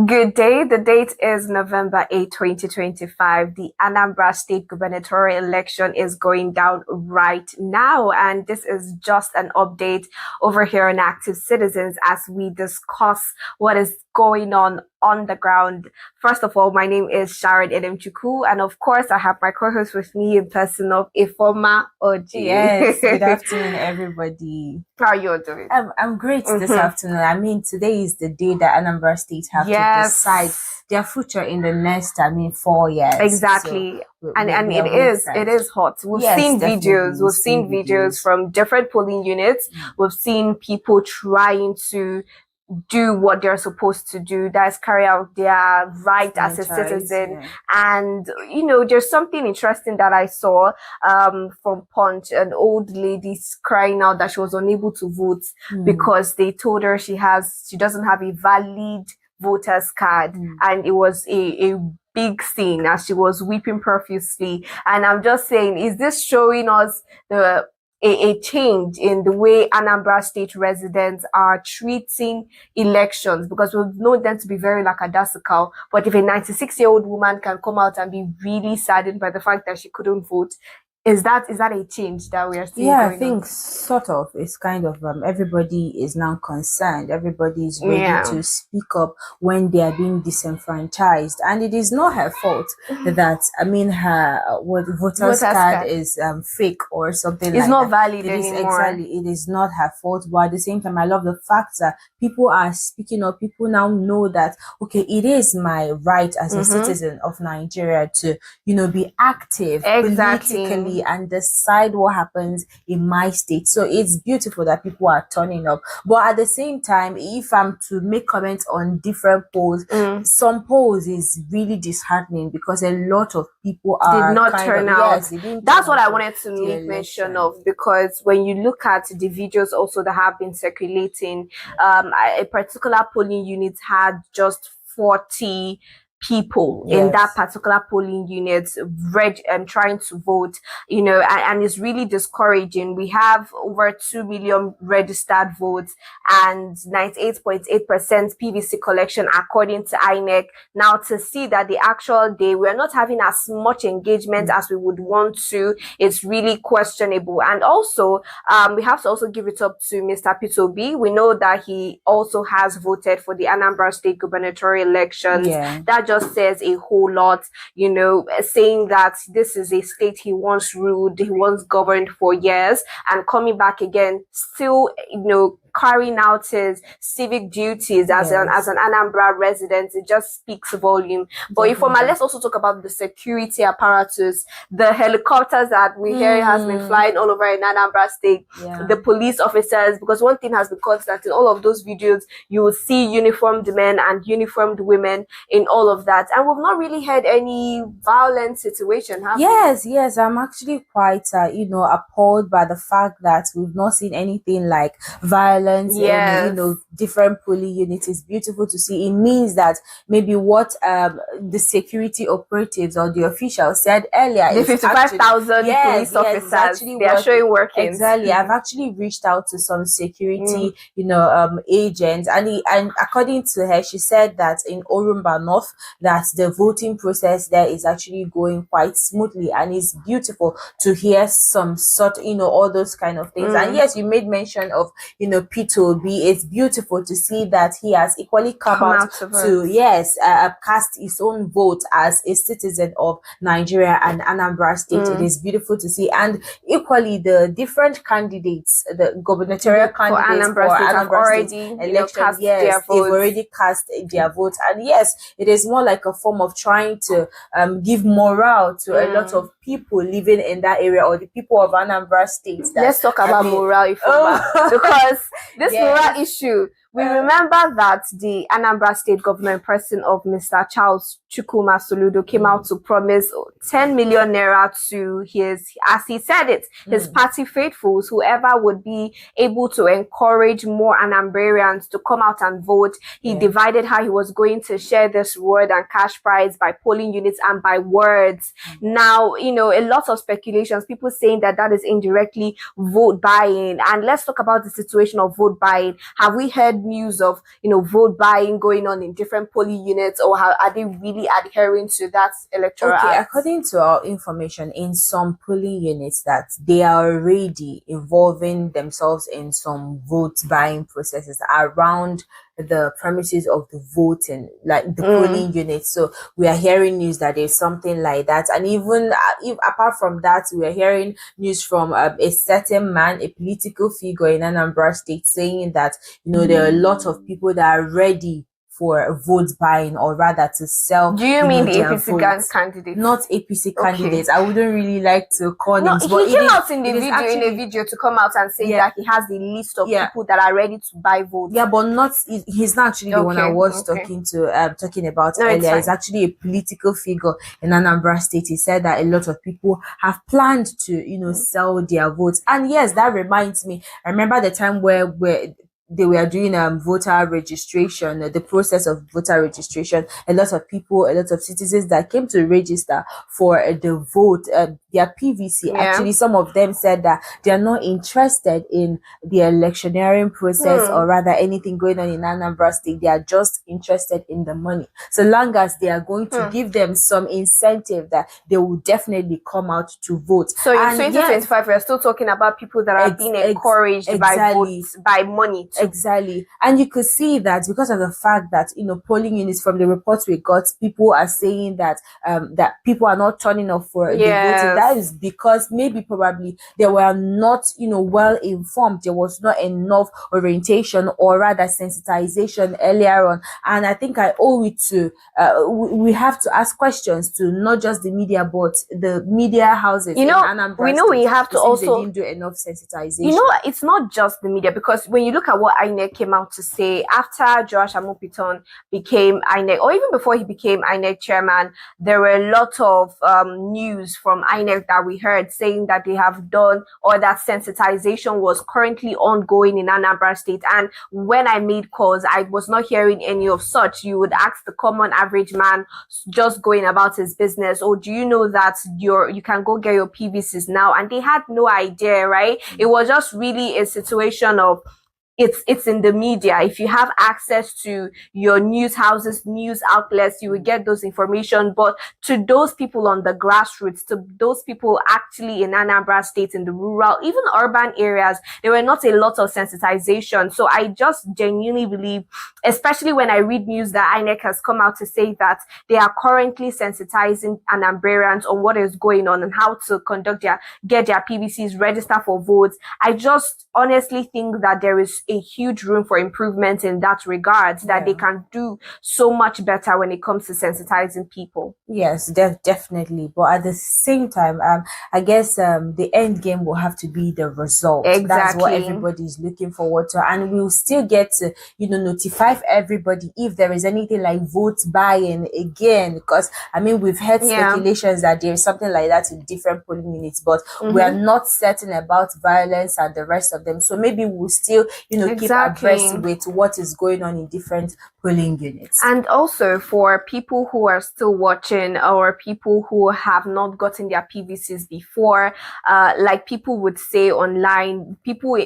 Good day. The date is November 8th, 2025. The Anambra State gubernatorial election is going down right now. And this is just an update over here on Active Citizens as we discuss what is going on the ground. First of all, my name is Sharon Edemchuku, and of course, I have my co-host with me in person of Ifoma Oji. Yes, good afternoon, everybody. How are you doing? I'm great this afternoon. I mean, today is the day that Anambra State have to decide their future in the next, 4 years. Exactly. So and it is hot. We've seen videos from different polling units. We've seen people trying to do what they're supposed to do, that's carry out their right as a citizen. And there's something interesting that I saw from Punch, an old lady crying out that she was unable to vote because they told her she doesn't have a valid voter's card, and it was a big scene as she was weeping profusely. And I'm just saying, is this showing us a change in the way Anambra State residents are treating elections? Because we've known them to be very lackadaisical, but if a 96-year-old woman can come out and be really saddened by the fact that she couldn't vote, is that a change that we are seeing? Yeah, I think sort of. It's kind of everybody is now concerned. Everybody is ready to speak up when they are being disenfranchised, and it is not her fault that her voter's card is fake or something. It's not valid anymore. Exactly, it is not her fault. But at the same time, I love the fact that people are speaking up. People now know that okay, it is my right as a citizen of Nigeria to be active politically and decide what happens in my state. So it's beautiful that people are turning up. But at the same time, if I'm to make comments on different polls, some polls is really disheartening because a lot of people did not turn out. That's what I wanted to make mention of, because when you look at the videos also that have been circulating, a particular polling unit had just 40 people in that particular polling unit trying to vote, and it's really discouraging. We have over 2 million registered votes and 98.8% PVC collection according to INEC. Now, to see that the actual day we're not having as much engagement as we would want to, it's really questionable. And also we have to also give it up to Mr. Peter Obi. We know that he also has voted for the Anambra State gubernatorial elections. That just says a whole lot, saying that this is a state he once ruled, he once governed for years, and coming back again, still, carrying out his civic duties as an Anambra resident. It just speaks volume. But let's also talk about the security apparatus, the helicopters that we hear has been flying all over in Anambra State, the police officers, because one thing has been constant in all of those videos, you will see uniformed men and uniformed women in all of that. And we've not really had any violent situation, have we? Yes, I'm actually quite appalled by the fact that we've not seen anything like violence in different polling units. Is beautiful to see. It means that maybe what the security operatives or the officials said earlier, the 55,000 police officers, they are showing working. Exactly. I've actually reached out to some security agents, and according to her, she said that in Orumba North that the voting process there is actually going quite smoothly, and it's beautiful to hear some sort all those kind of things. And yes, you made mention of Peter Obi. It's beautiful to see that he has equally come out to cast his own vote as a citizen of Nigeria and Anambra State. It is beautiful to see. And equally, the different candidates, the gubernatorial candidates for Anambra State election, they've already cast their votes. And yes, it is more like a form of trying to give morale to a lot of people living in that area, or the people of Anambra State. Let's talk about morale, because this morale issue, we remember that the Anambra State government person of Mr. Charles Chukwuma Soludo came out to promise 10 million naira to his, as he said it, his party faithfuls, whoever would be able to encourage more Anambrarians to come out and vote. He divided how he was going to share this reward and cash prize by polling units and by words. Now, a lot of speculations, people saying that is indirectly vote buying. And let's talk about the situation of vote buying. Have we heard heard news of, vote buying going on in different polling units, or are they really adhering to that electoral act? According to our information, in some polling units that they are already involving themselves in some vote buying processes around the premises of the voting, like the polling units. So we are hearing news that there's something like that. And even if apart from that, we are hearing news from a certain man, a political figure in Anambra State, saying that, there are a lot of people that are ready for vote buying, or rather to sell. Do you mean the APC candidates? Not APC candidates. I wouldn't really like to call names. He came out in a video to come out and say that he has the list of people that are ready to buy votes. Yeah, but he's not actually the one I was talking about earlier. He's actually a political figure in Anambra State. He said that a lot of people have planned to, sell their votes. And yes, that reminds me. I remember the time where they were doing voter registration, the process of voter registration. A lot of citizens that came to register for the vote, their PVC. Actually, some of them said that they are not interested in the electioneering process, or rather anything going on in Anambra State. They are just interested in the money. So long as they are going to give them some incentive, that they will definitely come out to vote. So in 2025, we're still talking about people that are being encouraged by votes, by money. Exactly. And you could see that because of the fact that, polling units, from the reports we got, people are saying that that people are not turning up for the voting. That is because probably they were not, well informed. There was not enough orientation, or rather sensitization earlier on. And I think I owe it to, we have to ask questions to not just the media, but the media houses. We have to also, they didn't do enough sensitization. It's not just the media, because when you look at what INEC came out to say after Joash Amopiton became INEC, or even before he became INEC chairman, there were a lot of news from INEC that we heard saying that they have done, or that sensitization was currently ongoing in Anambra State. And when I made calls, I was not hearing any of such. You would ask the common average man just going about his business, or do you know that you can go get your PVCs now? And they had no idea, right? It was just really a situation of, it's in the media. If you have access to your news houses, news outlets, you will get those information. But to those people on the grassroots, to those people actually in Anambra State, in the rural, even urban areas, there were not a lot of sensitization. So I just genuinely believe, especially when I read news that INEC has come out to say that they are currently sensitizing Anambrarians on what is going on and how to get their PVCs, register for votes. I just honestly think that there is a huge room for improvement in that regard, that they can do so much better when it comes to sensitizing people. Yes, definitely. But at the same time, I guess the end game will have to be the result. Exactly. That's what everybody is looking forward to, and we'll still get to notify everybody if there is anything like vote buying again, because we've heard speculations that there is something like that in different polling units, but we are not certain about violence and the rest of them. So maybe we'll still keep abreast with what is going on in different polling units. And also for people who are still watching, or people who have not gotten their PVCs before, like people would say online,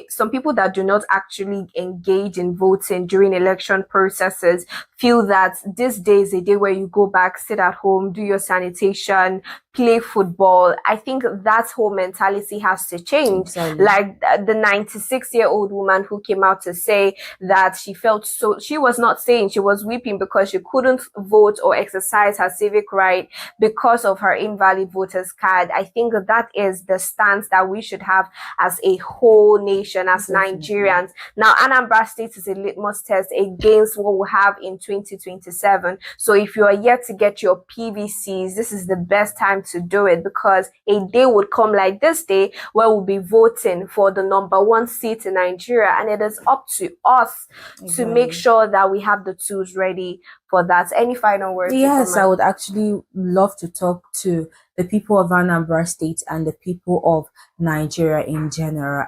some people that do not actually engage in voting during election processes feel that this day is a day where you go back, sit at home, do your sanitation, play football. I think that whole mentality has to change. Exactly. Like the 96-year-old woman who came out to say that she felt so, she was not saying, she was weeping because she couldn't vote or exercise her civic right because of her invalid voter's card. I think that is the stance that we should have as a whole nation, as Nigerians. Now, Anambra State is a litmus test against what we'll have in 2027. So if you are yet to get your PVCs, this is the best time to do it, because a day would come like this day where we'll be voting for the #1 seat in Nigeria, and it is up to us to make sure that we have the tools ready for that. Any final words? Yes, I would actually love to talk to the people of Anambra State and the people of Nigeria in general.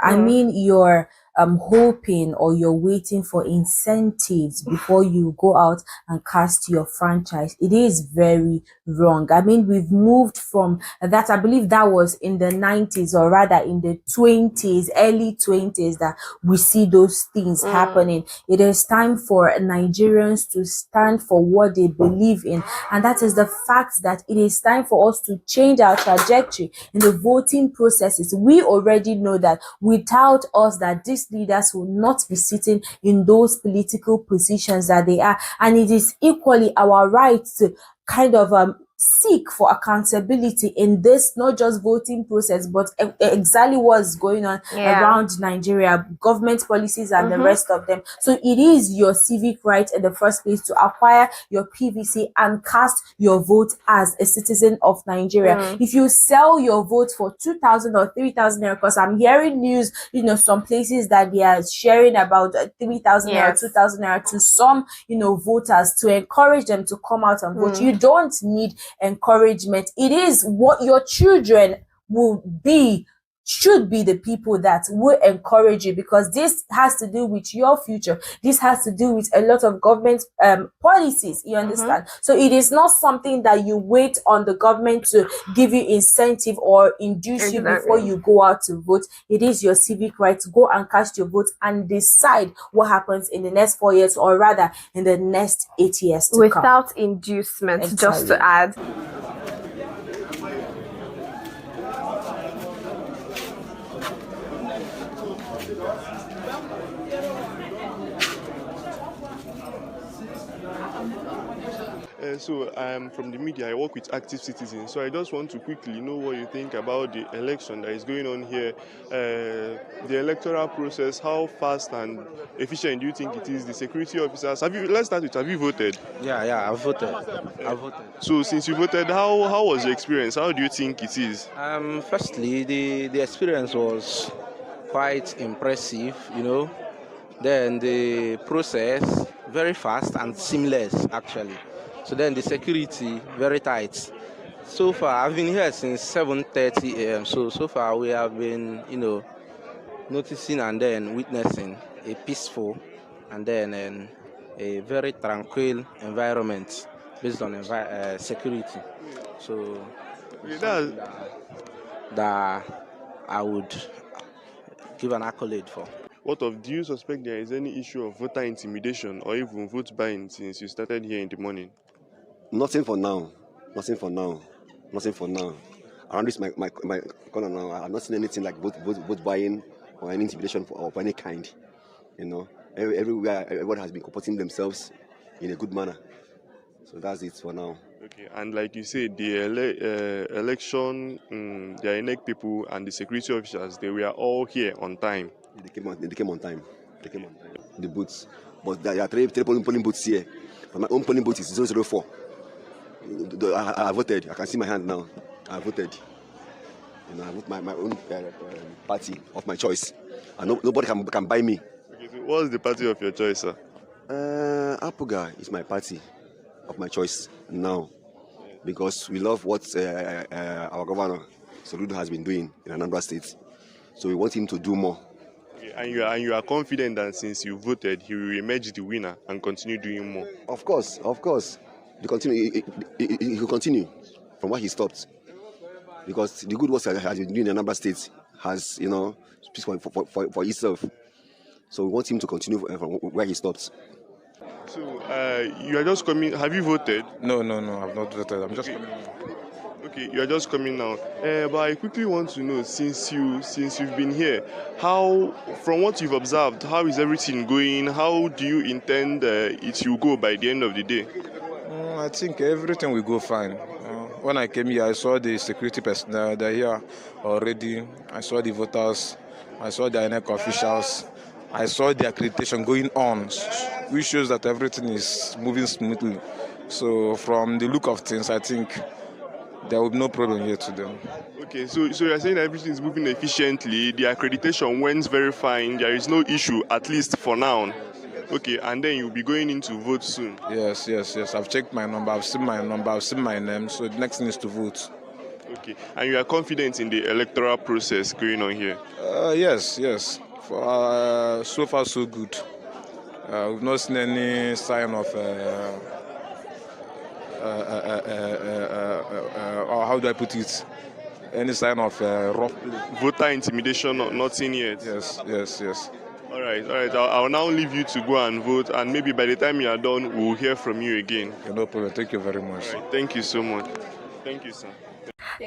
You're hoping, or you're waiting for incentives before you go out and cast your franchise. It is very, wrong. I mean, we've moved from that. I believe that was in the 90s, or rather in the 20s, early 20s, that we see those things happening. It is time for Nigerians to stand for what they believe in, and that is the fact that it is time for us to change our trajectory in the voting processes. We already know that without us, that these leaders will not be sitting in those political positions that they are, and it is equally our right to kind of seek for accountability in this, not just voting process, but exactly what's going on around Nigeria, government policies and the rest of them. So it is your civic right in the first place to acquire your PVC and cast your vote as a citizen of Nigeria. If you sell your vote for 2,000 or 3,000 naira, because I'm hearing news, some places that they are sharing about 3,000 naira, 2,000 naira to some, voters, to encourage them to come out and vote. You don't need encouragement. It is what your children should be the people that will encourage you, because this has to do with your future. This has to do with a lot of government policies, you understand? So it is not something that you wait on the government to give you incentive or induce you before you go out to vote. It is your civic right to go and cast your vote and decide what happens in the next 4 years, or rather in the next 8 years to come. Without inducement, just to add. So I'm from the media. I work with active citizens. So I just want to quickly know what you think about the election that is going on here. The electoral process, how fast and efficient do you think it is? The security officers, let's start with, have you voted? Yeah, I've voted. So since you voted, how was your experience? How do you think it is? Firstly, the experience was quite impressive, Then the process, very fast and seamless, actually. So then the security, very tight. So far, I've been here since 7:30 a.m. So far we have been, noticing and then witnessing a peaceful and then a very tranquil environment based on security. So that I would give an accolade for. Do you suspect there is any issue of voter intimidation or even vote buying since you started here in the morning? Nothing for now. Around this my corner now, I've not seen anything like vote buying or any intimidation of any kind. Everywhere, everyone has been comporting themselves in a good manner. So that's it for now. Okay, and like you said, the election, the INEC people and the security officers, they were all here on time. They came on time. The booths, but there are three polling booths here. But my own polling booth is 004. I voted. I can see my hand now. I voted. I vote my own party of my choice, and nobody can buy me. Okay, so what's the party of your choice, sir? Apuga is my party of my choice now, because we love what our governor Soludo has been doing in Anambra State. So we want him to do more. Okay, and you are confident that since you voted, he will emerge the winner and continue doing more. Of course. He will continue from where he stopped, because the good work that has been doing in Anambra State has, speaks for itself. So we want him to continue from where he stopped. So you are just coming. Have you voted? No, I've not voted. I'm just coming. Okay, you are just coming now. But I quickly want to know, since you've been here, from what you've observed, how is everything going? How do you intend it will go by the end of the day? I think everything will go fine. When I came here, I saw the security personnel. They're here already. I saw the voters. I saw the INEC officials. I saw the accreditation going on, which shows that everything is moving smoothly. So from the look of things, I think there will be no problem here today. Okay, so you're saying everything is moving efficiently. The accreditation went very fine. There is no issue, at least for now. Okay, and then you'll be going in to vote soon. Yes. I've checked my number. I've seen my number. I've seen my name. So the next thing is to vote. Okay, and you are confident in the electoral process going on here? Yes. So far, so good. We've not seen any sign of or how do I put it? Any sign of rough play. Voter intimidation, not seen yet. Yes. All right. I'll now leave you to go and vote, and maybe by the time you are done, we'll hear from you again. Okay, no problem. Thank you very much. All right. Thank you so much. Thank you, sir.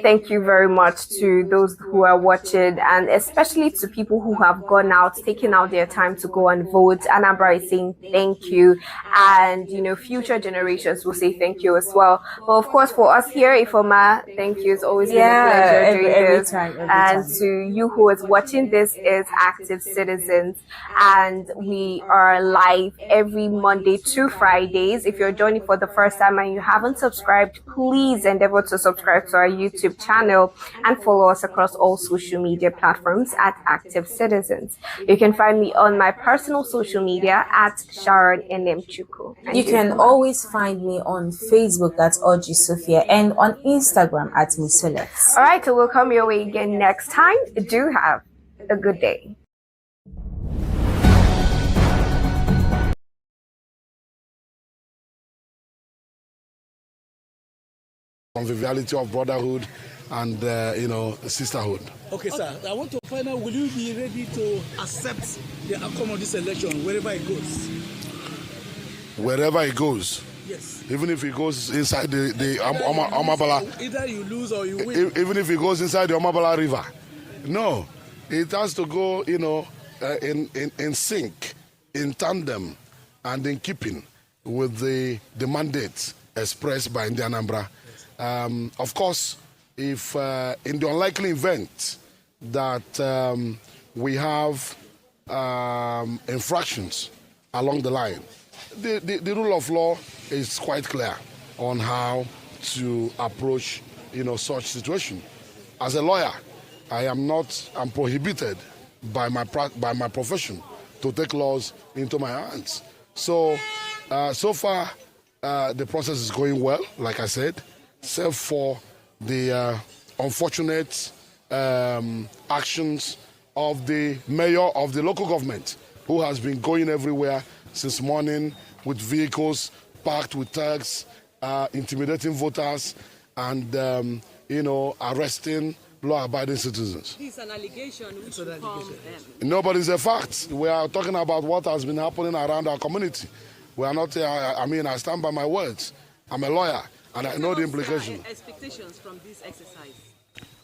Thank you very much to those who are watching, and especially to people who have gone out, taken out their time to go and vote. Anambra is saying thank you, and future generations will say thank you as well. But of course, for us here, Ifoma, thank you. It's always been a pleasure doing this. Every and time. to you who is watching, this is Active Citizens, and we are live every Monday to Fridays. If you're joining for the first time and you haven't subscribed, please endeavor to subscribe to our YouTube channel and follow us across all social media platforms at Active Citizens. You can find me on my personal social media at Sharon Enemchuku. You can always find me on Facebook at Oji Sophia and on Instagram at Missolex. All right, so we'll come your way again next time. Do have a good day. Conviviality of brotherhood and sisterhood. Okay, sir. I want to find out, will you be ready to accept the outcome of this election wherever it goes? Wherever it goes. Yes. Even if it goes inside the Omabala. Either you lose or you win. Even if it goes inside the Omabala River. No, it has to go, in sync, in tandem, and in keeping with the mandates expressed by the Anambra. Of course, if in the unlikely event that we have infractions along the line, the rule of law is quite clear on how to approach such situation. As a lawyer, I'm prohibited by my profession to take laws into my hands. So far the process is going well, like I said, except for the unfortunate actions of the mayor of the local government, who has been going everywhere since morning with vehicles parked with tags, intimidating voters, and arresting law-abiding citizens. This is an allegation which will come. Nobody's a fact. We are talking about what has been happening around our community. We are not. I stand by my words. I'm a lawyer, and I know the implication. Expectations from this exercise.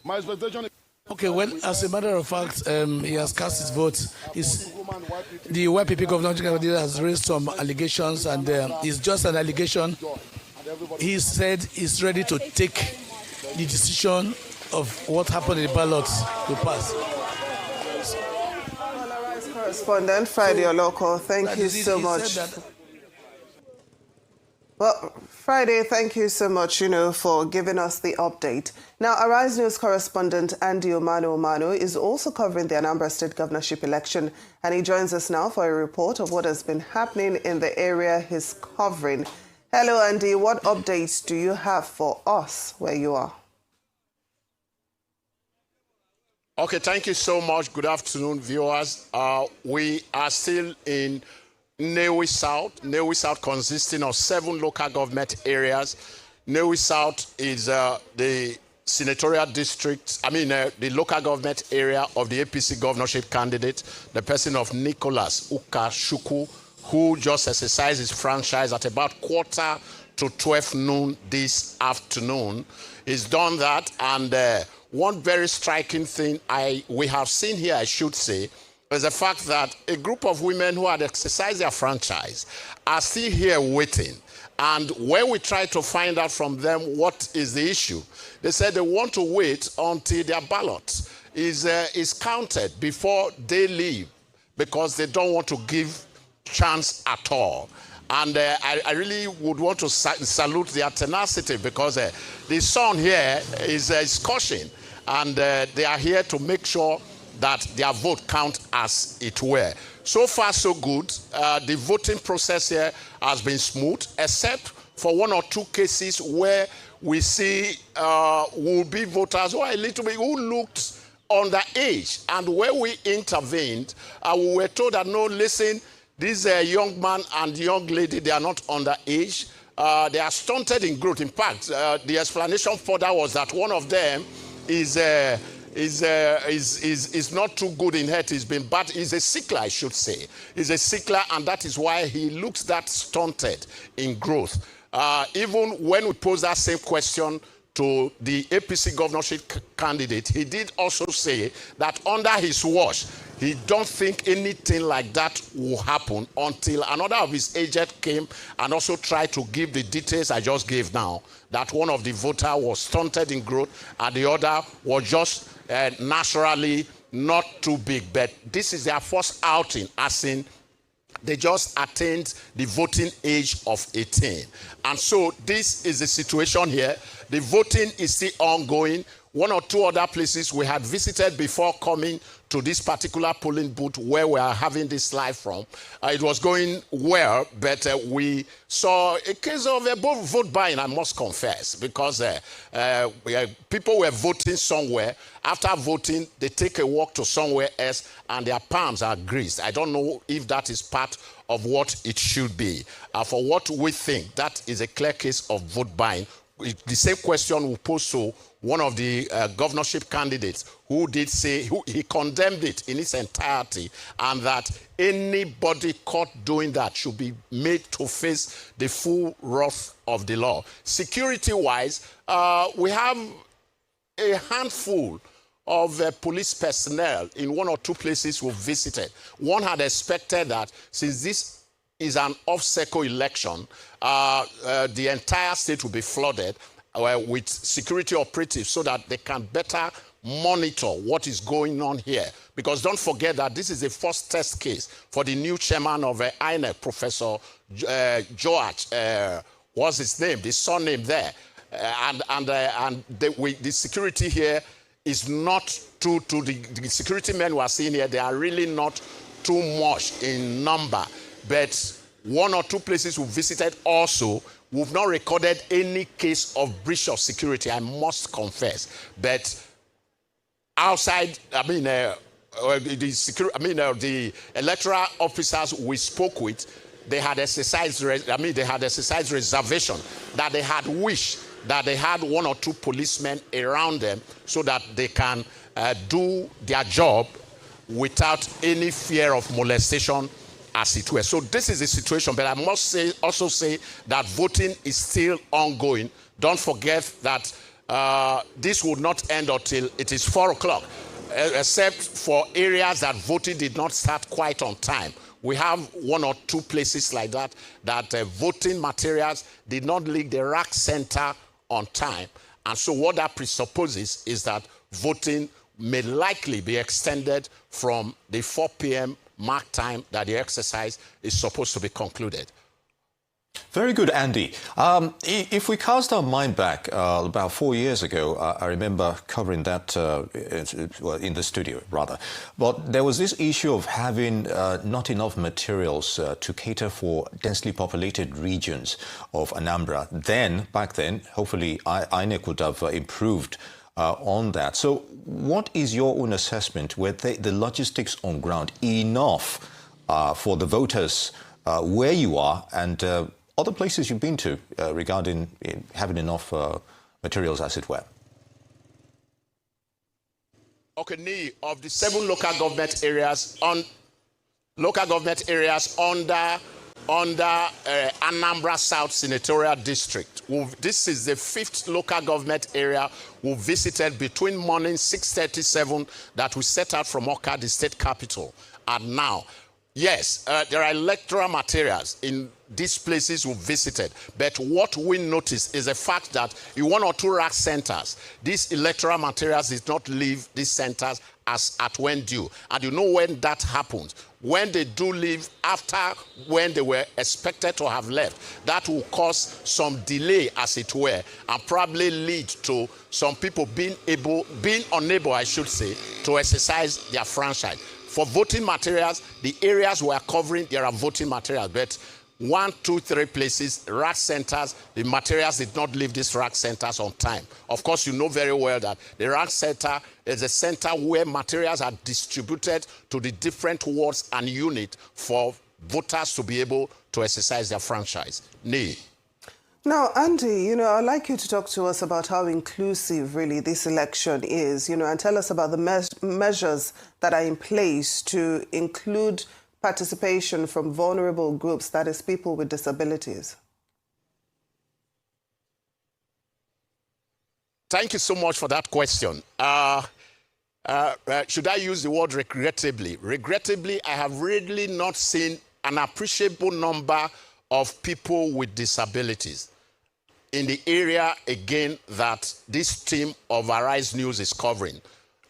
My expectation is. Okay, well, as a matter of fact, he has cast his vote. The YPP governor has raised some allegations, and it's just an allegation. He said he's ready to take the decision of what happened in the ballot to pass. Correspondent Friday Oloko, thank you so much. Well, Friday, thank you so much, for giving us the update. Now, Arise News correspondent Andy Omano is also covering the Anambra State governorship election, and he joins us now for a report of what has been happening in the area he's covering. Hello, Andy. What updates do you have for us where you are? Okay, thank you so much. Good afternoon, viewers. We are still in Nnewi South. Nnewi South consisting of 7 local government areas. Nnewi South is the senatorial district, the local government area of the APC governorship candidate, the person of Nicholas Ukashuku, who just exercised his franchise at about 11:45 noon this afternoon. He's done that, and one very striking thing we have seen here, I should say, is the fact that a group of women who had exercised their franchise are still here waiting. And when we try to find out from them what is the issue, they said they want to wait until their ballot is counted before they leave, because they don't want to give chance at all. And I really would want to salute their tenacity, because the sun here is scorching, and they are here to make sure that their vote count as it were. So far, so good. The voting process here has been smooth, except for 1 or 2 cases where we see will-be voters who are a little bit, who looked underage. And when we intervened, we were told that, no, listen, this young man and young lady, they are not underage. they are stunted in growth. In fact, the explanation for that was that one of them is not too good in health. He's been bad. He's a sickler, I should say. He's a sickler, and that is why he looks that stunted in growth. Even when we pose that same question to the APC governorship candidate, he did also say that under his watch, he don't think anything like that will happen until another of his agents came and also tried to give the details I just gave now, that one of the voters was stunted in growth and the other was just naturally not too big. But this is their first outing, as in they just attained the voting age of 18. And so this is the situation here. The voting is still ongoing. One or two other places we had visited before coming to this particular polling booth where we are having this live from. It was going well, but we saw a case of vote buying, I must confess, because people were voting somewhere. After voting, they take a walk to somewhere else and their palms are greased. I don't know if that is part of what it should be. For what we think, that is a clear case of vote buying. The same question we posed to one of the governorship candidates who did say he condemned it in its entirety, and that anybody caught doing that should be made to face the full wrath of the law. Security-wise, we have a handful of police personnel in one or two places we visited. One had expected that since this is an off-cycle election, the entire state will be flooded with security operatives so that they can better monitor what is going on here. Because don't forget that this is the first test case for the new chairman of INEC, Professor George, what's his name, the surname there. The security here is not the security men we are seeing here, they are really not too much in number. But one or two places we visited also, we've not recorded any case of breach of security, I must confess. But outside, the electoral officers we spoke with, they had exercised reservation that they had wished that they had one or two policemen around them so that they can do their job without any fear of molestation, as it were. So this is the situation, but I must also say that voting is still ongoing. Don't forget that this will not end until it is 4 o'clock, except for areas that voting did not start quite on time. We have one or two places like that, voting materials did not leave the rack center on time. And so what that presupposes is that voting may likely be extended from the 4 p.m. mark time that the exercise is supposed to be concluded. Very good, Andy. If we cast our mind back about 4 years ago, I remember covering that in the studio, rather. But there was this issue of having not enough materials to cater for densely populated regions of Anambra. Back then, hopefully, INEC would have improved on that. So what is your own assessment? Were the logistics on ground enough for the voters where you are and other places you've been to regarding having enough materials, as it were? Okay, of the 7 local government areas under Anambra South Senatorial District, this is the 5th local government area we visited between morning 6:37 that we set out from Oka, the state capital, and now. Yes, there are electoral materials in these places we visited, but what we noticed is the fact that in 1 or 2 rack centers, these electoral materials did not leave these centers as at when due. And you know when that happens, when they do leave after when they were expected to have left, that will cause some delay, as it were, and probably lead to some people being unable, I should say, to exercise their franchise. For voting materials, the areas we are covering, there are voting materials, but 1, 2, 3 places, rack centers, the materials did not leave these rack centers on time. Of course, you know very well that the rack center is a center where materials are distributed to the different wards and units for voters to be able to exercise their franchise. Now, Andy, I'd like you to talk to us about how inclusive really this election is, and tell us about the measures that are in place to include participation from vulnerable groups, that is, people with disabilities. Thank you so much for that question. Should I use the word regrettably? Regrettably, I have really not seen an appreciable number of people with disabilities in the area, again, that this team of Arise News is covering,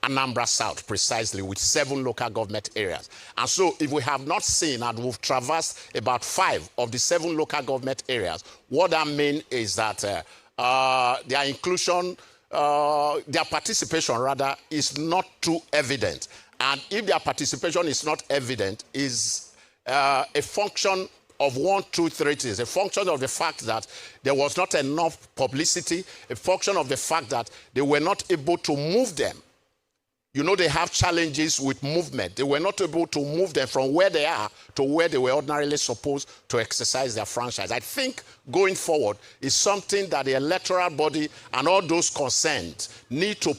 Anambra South precisely, with 7 local government areas. And so if we have not seen, and we've traversed about 5 of the 7 local government areas, what that means is that their inclusion, their participation rather, is not too evident. And if their participation is not evident, is a function of 1, 2, 3 things. A function of the fact that there was not enough publicity, a function of the fact that they were not able to move them. They have challenges with movement. They were not able to move them from where they are to where they were ordinarily supposed to exercise their franchise. I think going forward is something that the electoral body and all those concerned need to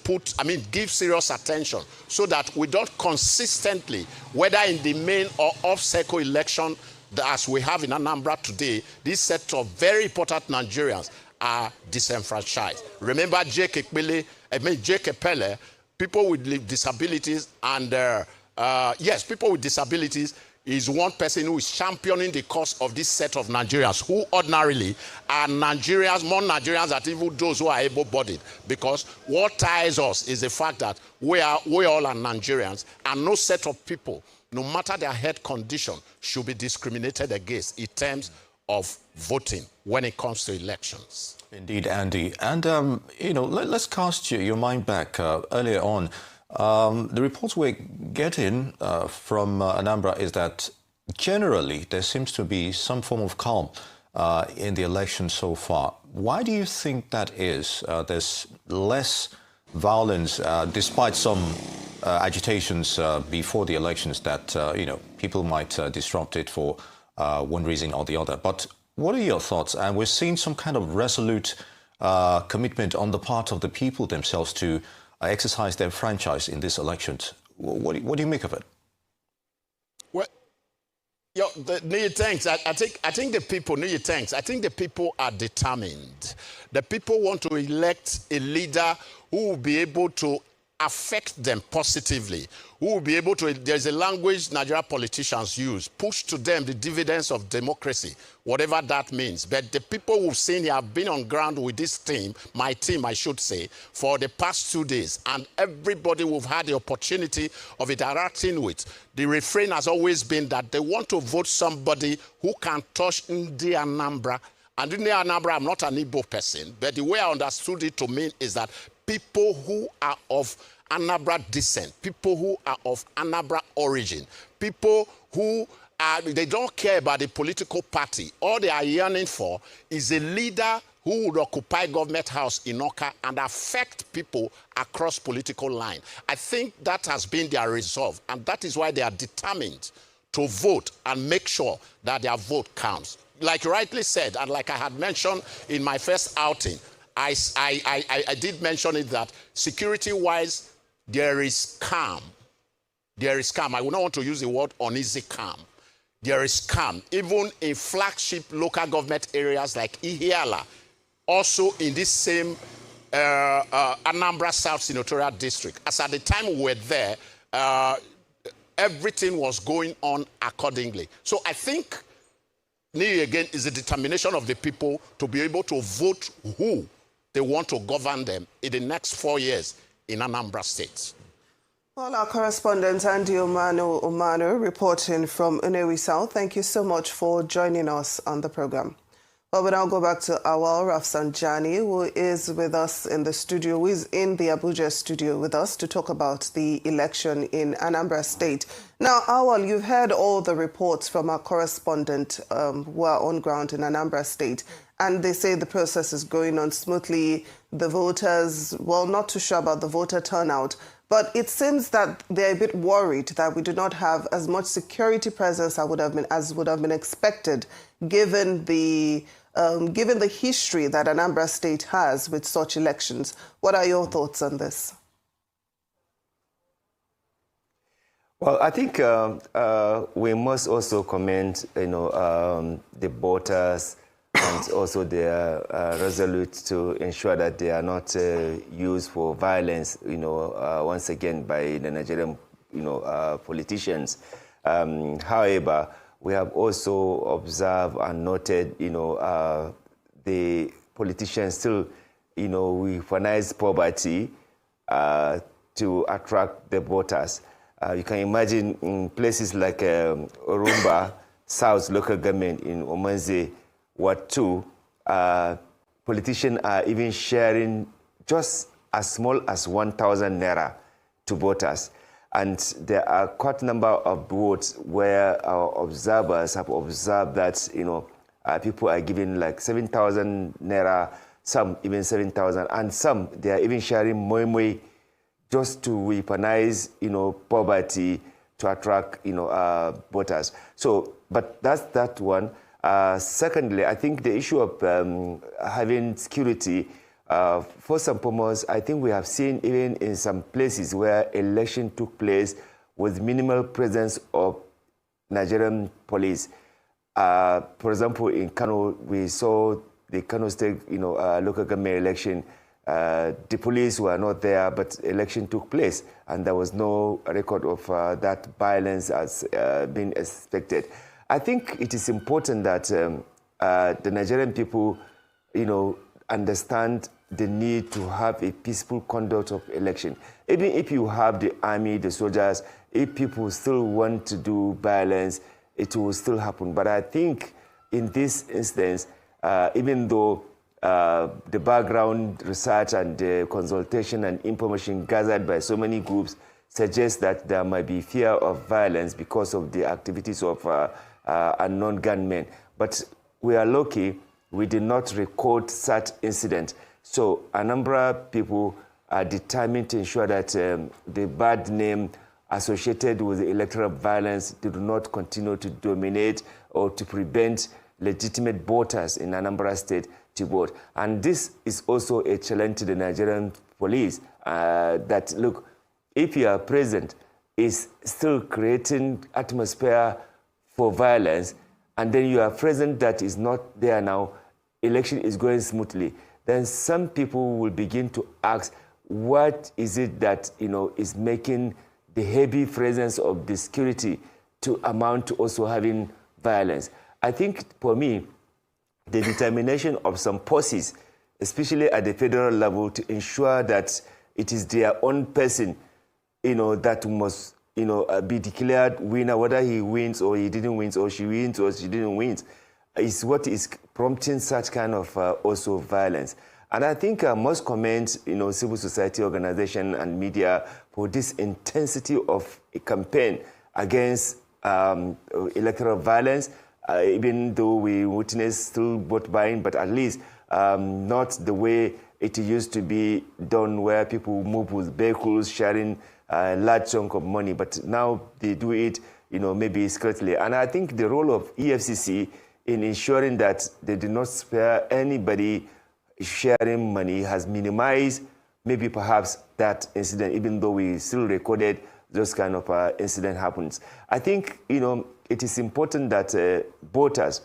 give serious attention, so that we don't consistently, whether in the main or off-cycle election, as we have in Anambra today, this set of very important Nigerians are disenfranchised. Remember Jake Epele, people with disabilities, and yes, people with disabilities is one person who is championing the cause of this set of Nigerians, who ordinarily are Nigerians, more Nigerians than even those who are able-bodied. Because what ties us is the fact that we all are Nigerians, and no set of people, no matter their health condition, should be discriminated against in terms of voting when it comes to elections. Indeed, Andy. And, let's cast your mind back earlier on. The reports we're getting from Anambra is that generally there seems to be some form of calm in the election so far. Why do you think that is? There's less violence, despite some agitations before the elections that, people might disrupt it for one reason or the other. But what are your thoughts? And we're seeing some kind of resolute commitment on the part of the people themselves to exercise their franchise in this election. What do you make of it? Well, thanks. I think the people are determined. The people want to elect a leader who will be able to affect them positively, who will be able to, there's a language Nigerian politicians use, push to them the dividends of democracy, whatever that means. But the people we've seen here have been on ground with this team, my team, I should say, for the past 2 days. And everybody we've had the opportunity of interacting with, the refrain has always been that they want to vote somebody who can touch Ndi Anambra. And Ndi Anambra, I'm not an Igbo person, but the way I understood it to mean is that people who are of Anambra descent, people who are of Anambra origin, people who they don't care about the political party. All they are yearning for is a leader who would occupy government house in Oka and affect people across political line. I think that has been their resolve, and that is why they are determined to vote and make sure that their vote counts. Like you rightly said, and like I had mentioned in my first outing, I did mention it that security-wise, there is calm. There is calm. I would not want to use the word uneasy calm. There is calm. Even in flagship local government areas like Ihiala, also in this same Anambra South Senatorial District. As at the time we were there, everything was going on accordingly. So I think, again, is the determination of the people to be able to vote who they want to govern them in the next 4 years in Anambra State. Well, our correspondent, Andy Omano, reporting from Nnewi South. Thank you so much for joining us on the program. Well, we now go back to Awal Rafsanjani, who is with us in the studio, who is in the Abuja studio with us to talk about the election in Anambra State. Now, Awal, you've heard all the reports from our correspondent who are on ground in Anambra State, and they say the process is going on smoothly. The voters, well, not too sure about the voter turnout, but it seems that they're a bit worried that we do not have as much security presence as would have been expected, given the given the history that Anambra State has with such elections. What are your thoughts on this? Well, I think we must also commend, the voters and also they are resolute to ensure that they are not used for violence, once again by the Nigerian, politicians. However, we have also observed and noted, the politicians still, weaponize poverty to attract the voters. You can imagine in places like Orumba, South local government in Omanze, Ward 2, politicians are even sharing just as small as 1,000 naira to voters. And there are quite a number of votes where our observers have observed that, people are giving like 7,000 naira, some even 7,000, and some they are even sharing moi just to weaponize, poverty to attract, voters. So, but that's that one. Secondly, I think the issue of having security, first and foremost, I think we have seen even in some places where election took place with minimal presence of Nigerian police. For example, in Kanu, we saw the Kanu State, local government election. The police were not there, but election took place, and there was no record of that violence as being expected. I think it is important that the Nigerian people, understand the need to have a peaceful conduct of election. Even if you have the army, the soldiers, if people still want to do violence, it will still happen. But I think in this instance, even though the background research and the consultation and information gathered by so many groups suggests that there might be fear of violence because of the activities of unknown gunmen. But we are lucky we did not record such incident. So Anambra people are determined to ensure that the bad name associated with the electoral violence do not continue to dominate or to prevent legitimate voters in Anambra State to vote. And this is also a challenge to the Nigerian police that, look, if you are present, is still creating atmosphere for violence, and then you are present that is not there now, election is going smoothly, then some people will begin to ask, what is it that, is making the heavy presence of the security to amount to also having violence? I think for me, the determination of some forces, especially at the federal level, to ensure that it is their own person, that must, be declared winner, whether he wins or he didn't win, or she wins or she didn't win, is what is prompting such kind of also violence. And I think I must commend, civil society organization and media for this intensity of a campaign against electoral violence. Even though we witness still vote buying, but at least not the way it used to be done, where people move with vehicles, sharing a large chunk of money. But now they do it, maybe secretly. And I think the role of EFCC in ensuring that they do not spare anybody sharing money has minimized maybe perhaps that incident, even though we still recorded those kind of incident happens. I think, it is important that voters,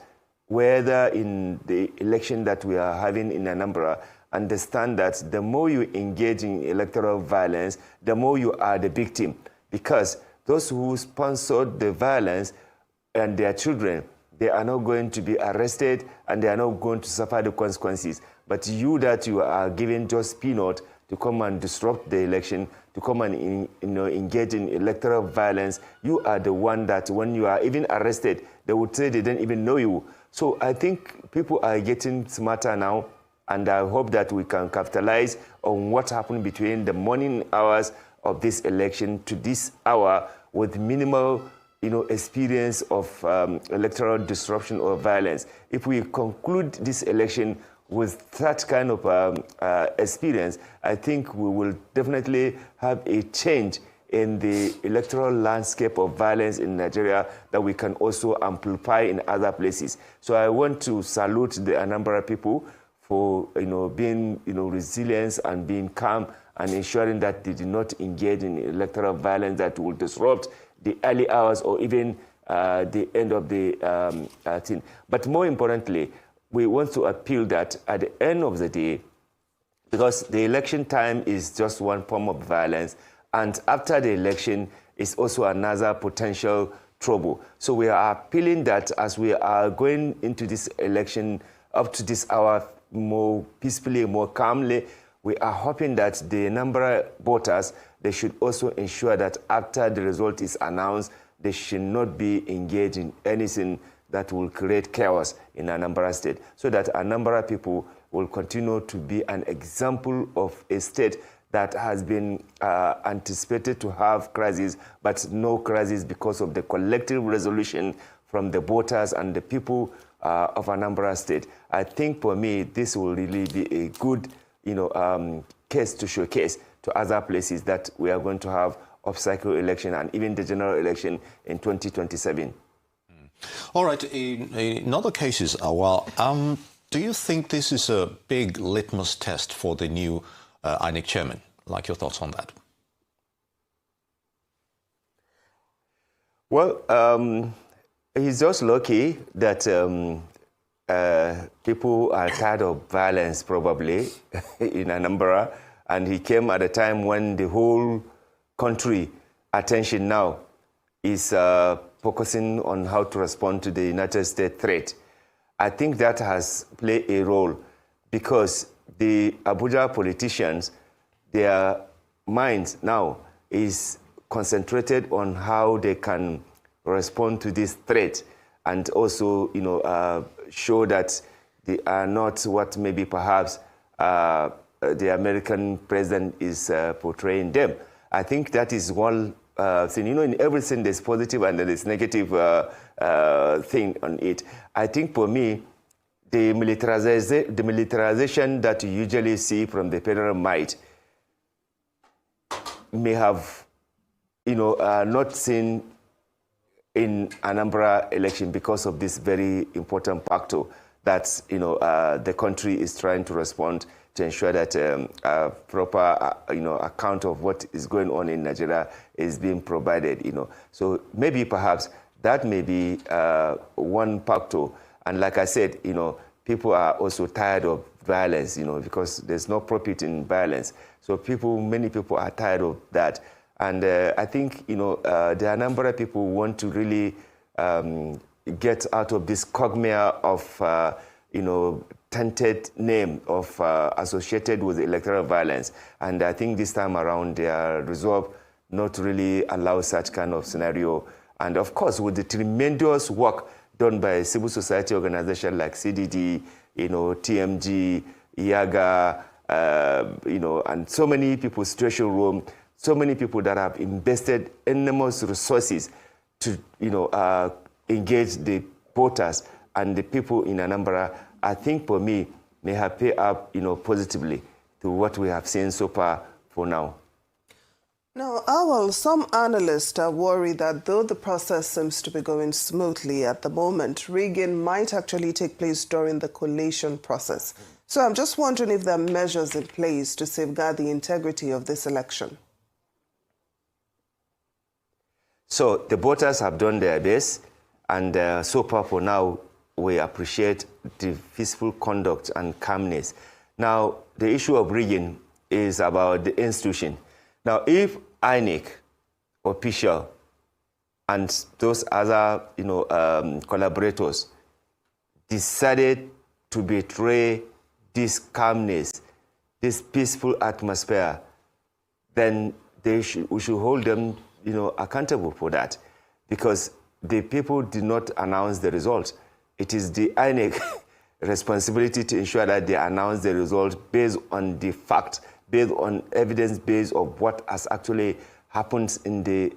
whether in the election that we are having in Anambra, understand that the more you engage in electoral violence, the more you are the victim. Because those who sponsored the violence and their children, they are not going to be arrested and they are not going to suffer the consequences. But you that you are given just peanut to come and disrupt the election, to come and engage in electoral violence, you are the one that when you are even arrested, they would say they don't even know you. So I think people are getting smarter now, and I hope that we can capitalize on what happened between the morning hours of this election to this hour with minimal experience of electoral disruption or violence. If we conclude this election with that kind of experience, I think we will definitely have a change in the electoral landscape of violence in Nigeria that we can also amplify in other places. So I want to salute the Anambra people for being resilient and being calm and ensuring that they did not engage in electoral violence that will disrupt the early hours or even the end of the thing. But more importantly, we want to appeal that at the end of the day, because the election time is just one form of violence, and after the election is also another potential trouble. So we are appealing that as we are going into this election up to this hour more peacefully, more calmly, we are hoping that the Anambra voters, they should also ensure that after the result is announced, they should not be engaged in anything that will create chaos in Anambra State, so that Anambra people will continue to be an example of a state that has been anticipated to have crises, but no crisis because of the collective resolution from the voters and the people of Anambra State. I think for me, this will really be a good case to showcase to other places that we are going to have off-cycle election and even the general election in 2027. All right, in other cases, do you think this is a big litmus test for the new INEC chairman? Like your thoughts on that? Well, he's just lucky that people are tired of violence, probably, in Anambra, and he came at a time when the whole country attention now is focusing on how to respond to the United States threat. I think that has played a role because the Abuja politicians, their minds now is concentrated on how they can respond to this threat and also, show that they are not what maybe perhaps the American president is portraying them. I think that is one thing. In everything there's positive and there's negative thing on it. I think for me, the militarization that you usually see from the federal might may have, not seen in Anambra election because of this very important factor that, the country is trying to respond to ensure that a proper, account of what is going on in Nigeria is being provided, So maybe perhaps that may be one factor. And like I said, people are also tired of violence, because there's no profit in violence. So many people are tired of that. And I think, the Anambra people want to really get out of this quagmire of, tainted name of associated with electoral violence. And I think this time around they are resolved not to really allow such kind of scenario. And of course, with the tremendous work done by civil society organizations like CDD, TMG, IAGA, and so many people, Situation Room, so many people that have invested enormous resources to, engage the voters and the people in Anambra, I think for me, may have paid up, positively to what we have seen so far for now. Now, Awal, some analysts are worried that though the process seems to be going smoothly at the moment, rigging might actually take place during the collation process. So I'm just wondering if there are measures in place to safeguard the integrity of this election. So the voters have done their best, and so far for now, we appreciate the peaceful conduct and calmness. Now, the issue of rigging is about the institution. Now, if INEC official and those other, collaborators decided to betray this calmness, this peaceful atmosphere, then we should hold them, accountable for that, because the people did not announce the result. It is the INEC responsibility to ensure that they announce the result based on the fact, based on evidence, based on what has actually happened in the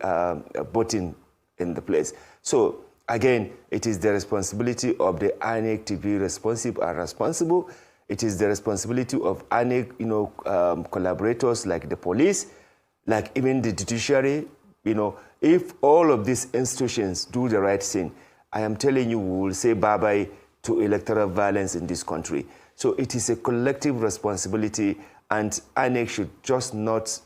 voting in the place. So again, it is the responsibility of the INEC to be responsive and responsible. It is the responsibility of INEC, collaborators like the police, like even the judiciary, if all of these institutions do the right thing, I am telling you, we will say bye-bye to electoral violence in this country. So it is a collective responsibility, and INEC should just not,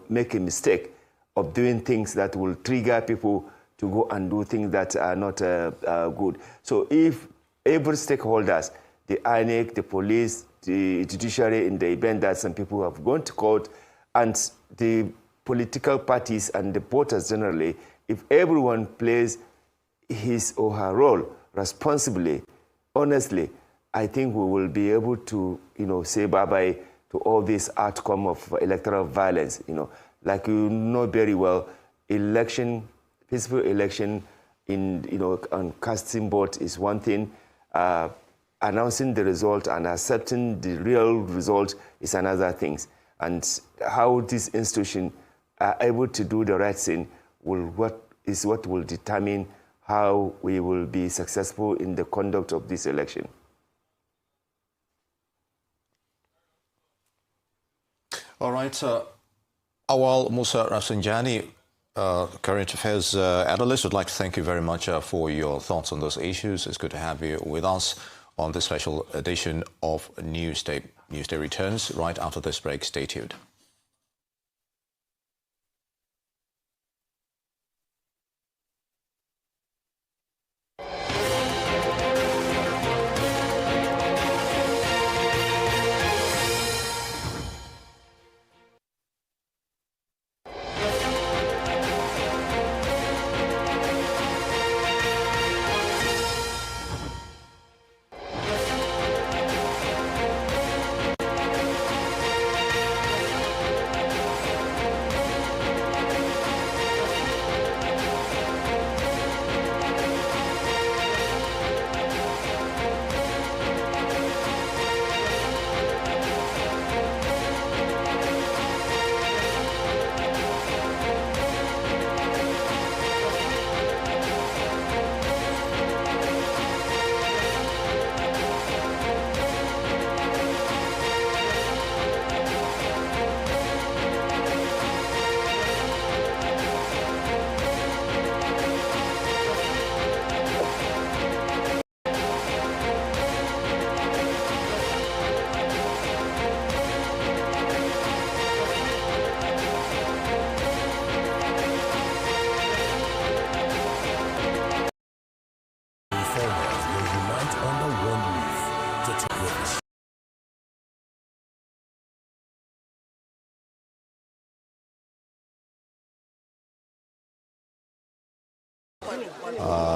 make a mistake of doing things that will trigger people to go and do things that are not good. So if every stakeholders, the INEC, the police, the judiciary, in the event that some people have gone to court, and the political parties and the voters generally, if everyone plays his or her role responsibly, honestly, I think we will be able to, say bye-bye to all this outcome of electoral violence. Like you know very well, peaceful election on casting vote is one thing. Announcing the result and accepting the real result is another thing. And how this institution are able to do the right thing what will determine how we will be successful in the conduct of this election. All right. Awal Musa Rafsanjani, Current Affairs Analyst, would like to thank you very much for your thoughts on those issues. It's good to have you with us on this special edition of Newsday. Newsday returns right after this break. Stay tuned.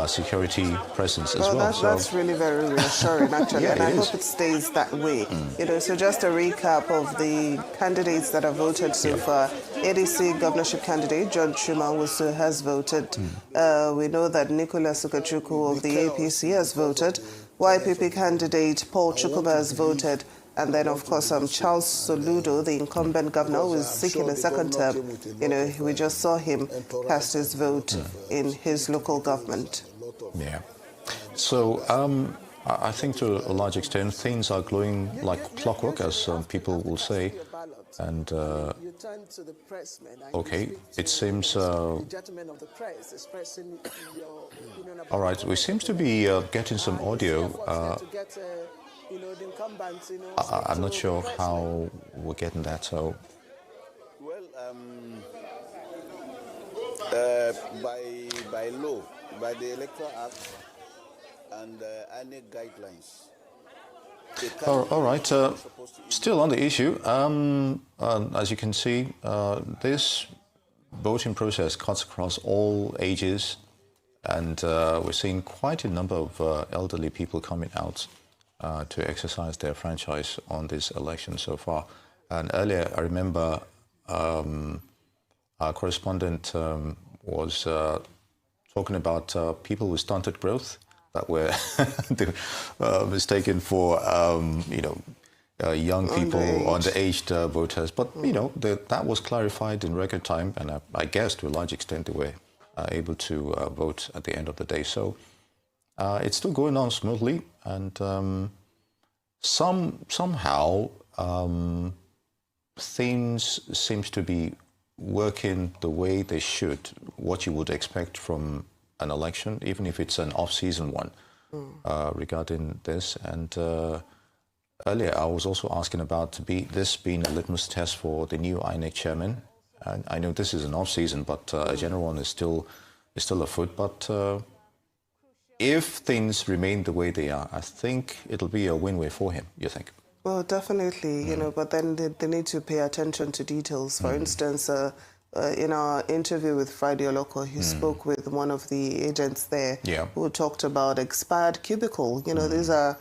Security presence as well. That's really very reassuring, actually, and I hope it stays that way. So just a recap of the candidates that have voted so far. ADC governorship candidate John Chuma has voted. We know that Nicholas Ukachukwu of the APC has voted. YPP candidate Paul Chukwuma has voted. And then, of course, Charles Soludo, the incumbent governor, who is seeking a second term. We just saw him cast his vote in his local government. Yeah. So I think to a large extent things are going like clockwork, as people will say. And okay, it seems. All right, we seem to be getting some audio. I'm not sure how we're getting that. So. Well, by law, by the Electoral Act and INEC guidelines. All right. Still on the issue, as you can see, this voting process cuts across all ages, and we're seeing quite a number of elderly people coming out to exercise their franchise on this election so far. And earlier, I remember our correspondent was talking about people with stunted growth that were mistaken for, young people, underaged voters. But, that was clarified in record time, and I guess to a large extent they were able to vote at the end of the day. So it's still going on smoothly, and somehow things seems to be working the way they should, what you would expect from an election, even if it's an off-season one, regarding this. And earlier, I was also asking about this being a litmus test for the new INEC chairman. And I know this is an off-season, but a general one is still afoot. But if things remain the way they are, I think it'll be a win-win for him. You think? Well, definitely, you know, but then they need to pay attention to details. For instance, in our interview with Friday Oloko, he spoke with one of the agents there who talked about expired cubicle. You know, these are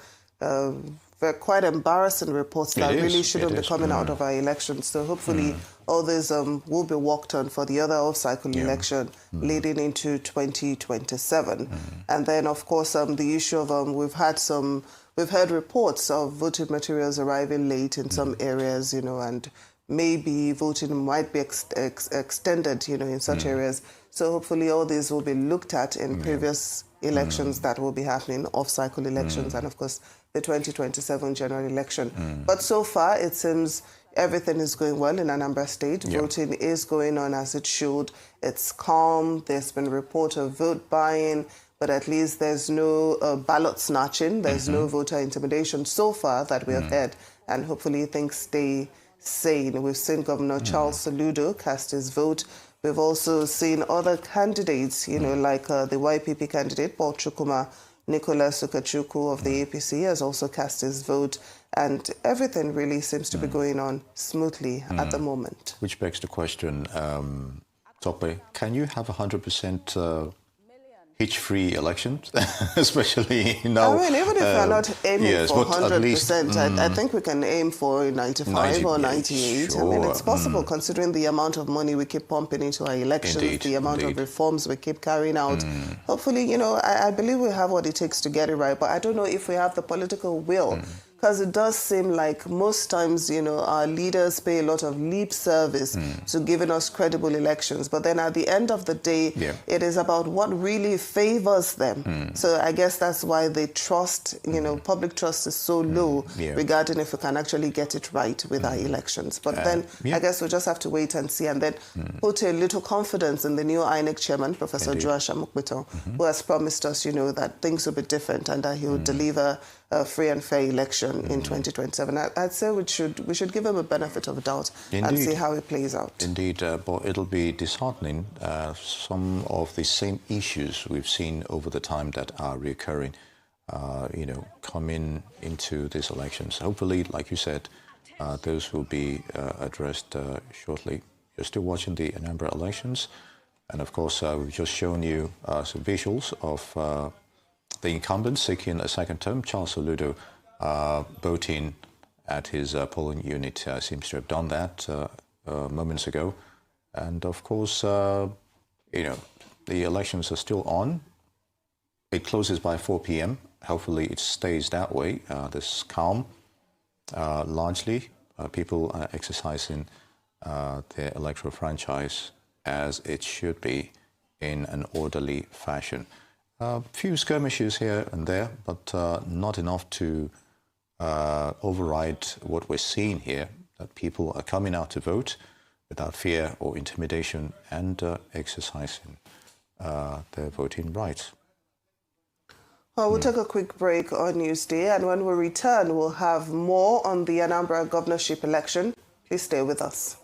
quite embarrassing reports that really shouldn't be coming out of our elections. So hopefully all this will be worked on for the other off-cycle election leading into 2027. And then, of course, the issue of we've heard reports of voting materials arriving late in some areas, you know, and maybe voting might be extended, you know, in such areas. So hopefully all these will be looked at in previous elections that will be happening, off-cycle elections, and of course the 2027 general election. But so far it seems everything is going well in Anambra State. Voting is going on as it should. It's calm. There's been a report of vote buying, but at least there's no ballot snatching. There's no voter intimidation so far that we have had, and hopefully things stay sane. We've seen Governor Charles Soludo cast his vote. We've also seen other candidates, you know, like the YPP candidate, Paul Chukuma, Nicholas Ukachukwu of the APC has also cast his vote, and everything really seems to be going on smoothly at the moment. Which begs the question, Tope, can you have 100% hitch-free elections, especially now? I mean, even if we're not aiming for 100%, I think we can aim for 95 or 98. Sure. I mean, it's possible considering the amount of money we keep pumping into our elections, the amount of reforms we keep carrying out. Hopefully, you know, I believe we have what it takes to get it right, but I don't know if we have the political will. Because it does seem like most times, you know, our leaders pay a lot of lip service to giving us credible elections. But then at the end of the day, it is about what really favors them. So I guess that's why they trust, you know, public trust is so low regarding if we can actually get it right with our elections. But then I guess we'll just have to wait and see, and then put a little confidence in the new INEC chairman, Professor Joash Amukbito, who has promised us, you know, that things will be different and that he will deliver a free and fair election in 2027. I'd say we should give him a benefit of the doubt and see how it plays out. Indeed, but it'll be disheartening. Some of the same issues we've seen over the time that are recurring, you know, coming into these elections. Hopefully, like you said, those will be addressed shortly. You're still watching the Anambra elections, and of course, we've just shown you some visuals of the incumbent seeking a second term. Charles Soludo, voting at his polling unit, seems to have done that moments ago. And of course, you know, the elections are still on. It closes by 4 p.m. Hopefully it stays that way. This calm, largely. People are exercising their electoral franchise as it should be in an orderly fashion. Few skirmishes here and there, but not enough to override what we're seeing here, that people are coming out to vote without fear or intimidation and exercising their voting rights. Well, we'll take a quick break on Newsday, and when we return, we'll have more on the Anambra governorship election. Please stay with us.